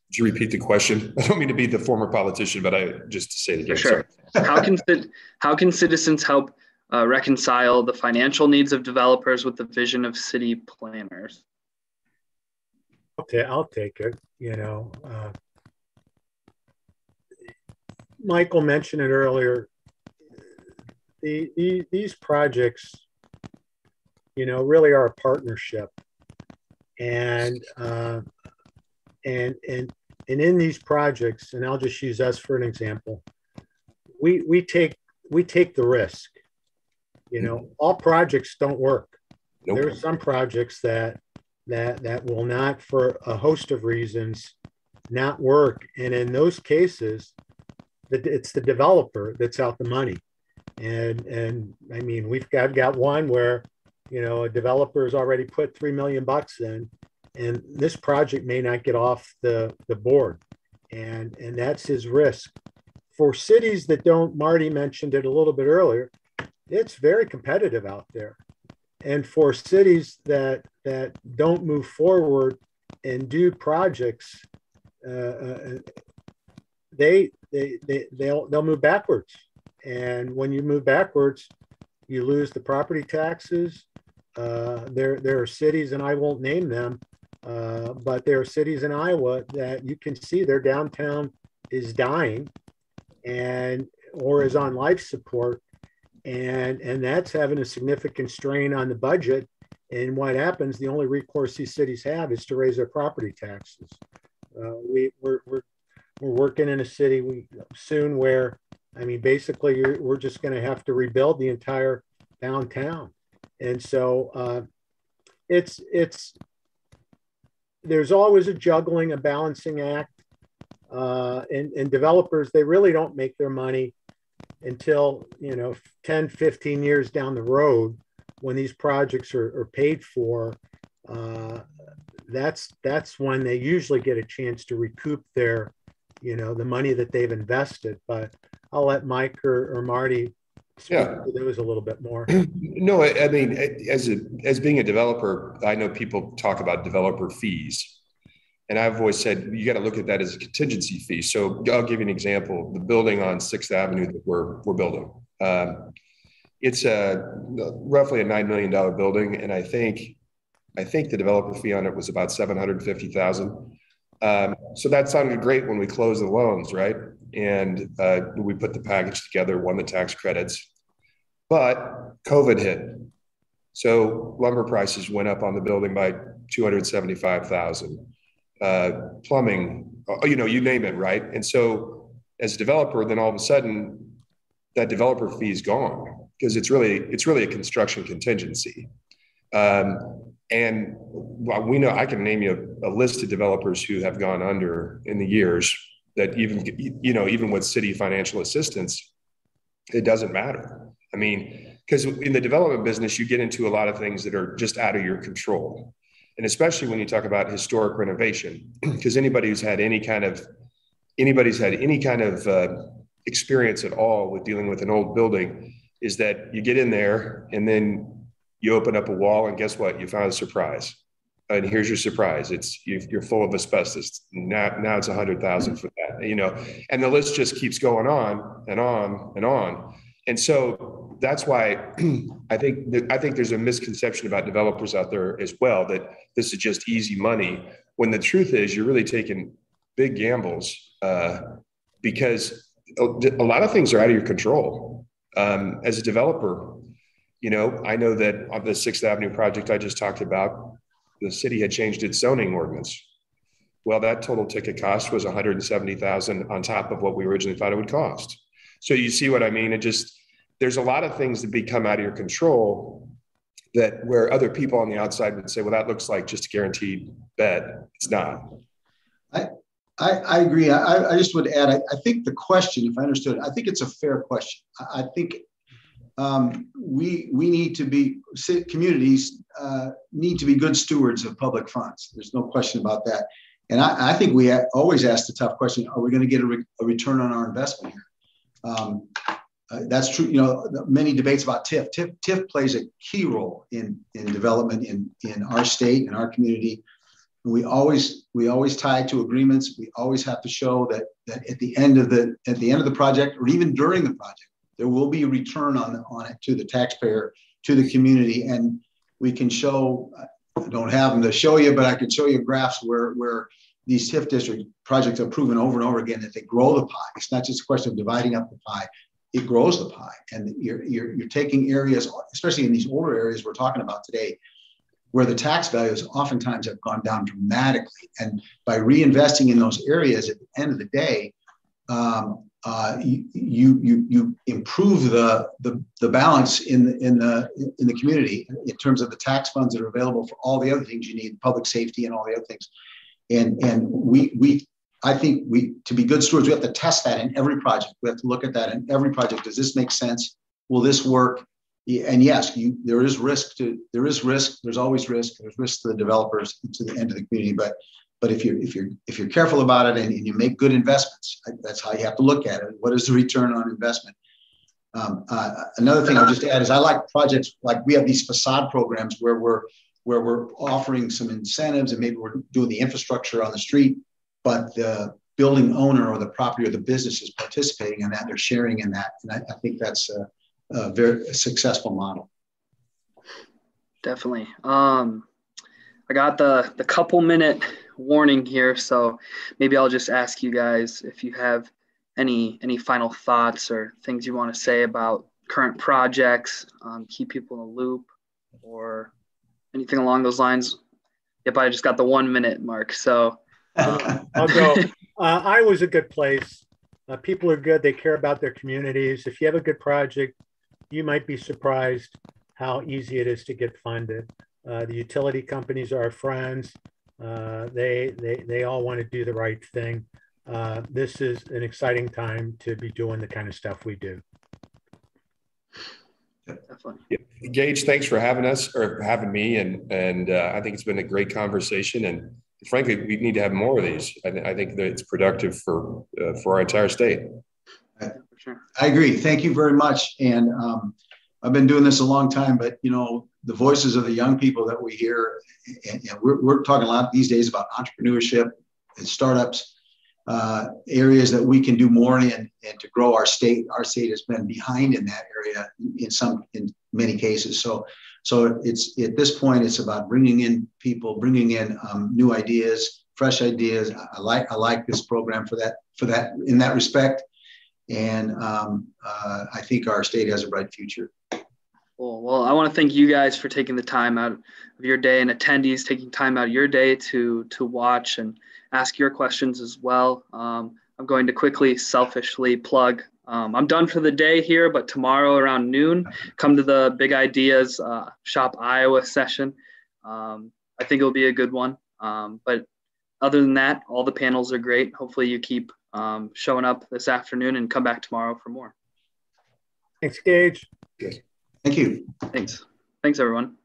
Could you repeat the question? I don't mean to be the former politician, but just to say it again. For sure. How can citizens help reconcile the financial needs of developers with the vision of city planners? Okay, I'll take it. Michael mentioned it earlier. These projects, really are a partnership, and and in these projects, and I'll just use us for an example, we take the risk. You know, all projects don't work. Nope. There are some projects that will not, for a host of reasons, not work. And in those cases, it's the developer that's out the money. And I mean, I've got one where, you know, a developer has already put $3 million in, and this project may not get off the board. And that's his risk. For cities that don't, Marty mentioned it a little bit earlier, it's very competitive out there. And for cities that don't move forward and do projects, they'll move backwards. And when you move backwards, you lose the property taxes. There are cities, and I won't name them, but there are cities in Iowa that you can see their downtown is dying or is on life support. And that's having a significant strain on the budget. And what happens, the only recourse these cities have is to raise their property taxes. We're working in a city soon where, I mean, basically we're just going to have to rebuild the entire downtown. And so there's always a juggling, a balancing act. And developers, they really don't make their money until, you know, 10, 15 years down the road when these projects are paid for. That's when they usually get a chance to recoup their, you know, the money that they've invested. But I'll let Mike or Marty speak to those a little bit more. No, I mean, as being a developer, I know people talk about developer fees. And I've always said, you got to look at that as a contingency fee. So I'll give you an example. The building on 6th Avenue that we're building, it's roughly a $9 million building. And I think the developer fee on it was about $750,000. So that sounded great when we closed the loans, right? And we put the package together, won the tax credits. But COVID hit. So lumber prices went up on the building by $275,000. Plumbing, you know, you name it, right? And so as a developer, then all of a sudden that developer fee is gone because it's really a construction contingency. And we know, I can name you a list of developers who have gone under in the years that even with city financial assistance, it doesn't matter. I mean, because in the development business, you get into a lot of things that are just out of your control. And especially when you talk about historic renovation, because anybody who's had any kind of experience at all with dealing with an old building is that you get in there and then you open up a wall and guess what? You found a surprise. And here's your surprise. You're full of asbestos. Now it's $100,000 for that, you know, and the list just keeps going on and on and on. And so that's why I think there's a misconception about developers out there as well, that this is just easy money, when the truth is you're really taking big gambles because a lot of things are out of your control. As a developer, you know, I know that on the 6th Avenue project I just talked about, the city had changed its zoning ordinance. Well, that total ticket cost was $170,000 on top of what we originally thought it would cost. So you see what I mean? There's a lot of things that become out of your control that where other people on the outside would say, well, that looks like just a guaranteed bet. It's not. I agree. I just would add, I think the question, if I understood, I think it's a fair question. I think we need to be, communities need to be good stewards of public funds. There's no question about that. And I think we always ask the tough question, are we going to get a return on our investment here? That's true. You know, many debates about TIF. TIF plays a key role in development in our state and our community. And we always tie to agreements. We always have to show that at the end of the project, or even during the project, there will be a return on it to the taxpayer, to the community. And we can show, I don't have them to show you, but I can show you graphs where these TIF district projects have proven over and over again that they grow the pie. It's not just a question of dividing up the pie. It grows the pie. And you're taking areas, especially in these older areas we're talking about today, where the tax values oftentimes have gone down dramatically. And by reinvesting in those areas, at the end of the day, you improve the balance in the community in terms of the tax funds that are available for all the other things you need, public safety and all the other things. And I think to be good stewards, we have to test that in every project. We have to look at that in every project. Does this make sense? Will this work? And yes, there is risk. There's always risk. There's risk to the developers and to the end of the community. But if you're careful about it and you make good investments, that's how you have to look at it. What is the return on investment? Another thing I'll just add is I like projects like we have these facade programs where we're offering some incentives and maybe we're doing the infrastructure on the street, but the building owner or the property or the business is participating in that. They're sharing in that, and I think that's a very successful model. Definitely. I got the couple-minute warning here, so maybe I'll just ask you guys if you have any final thoughts or things you want to say about current projects, keep people in the loop, or anything along those lines. Yep, I just got the 1 minute mark, so I'll go. Iowa's a good place. People are good. They care about their communities. If you have a good project, you might be surprised how easy it is to get funded. The utility companies are our friends. They all want to do the right thing. This is an exciting time to be doing the kind of stuff we do. definitely. Yeah. Gage, thanks for having us or having me. And I think it's been a great conversation. And frankly, we need to have more of these. I think that it's productive for our entire state. For sure. I agree. Thank you very much. And I've been doing this a long time, but the voices of the young people that we hear, and we're talking a lot these days about entrepreneurship and startups, areas that we can do more in and to grow our state. Our state has been behind in that area in many cases. So it's at this point, it's about bringing in people, bringing in new ideas, fresh ideas. I like this program for that in that respect. And I think our state has a bright future. Cool. Well, I want to thank you guys for taking the time out of your day and attendees taking time out of your day to watch and ask your questions as well. I'm going to quickly selfishly plug. I'm done for the day here, but tomorrow around noon, come to the Big Ideas Shop Iowa session. I think it'll be a good one. But other than that, all the panels are great. Hopefully you keep showing up this afternoon and come back tomorrow for more. Thanks, Gage. Thank you. Thanks. Thanks, everyone.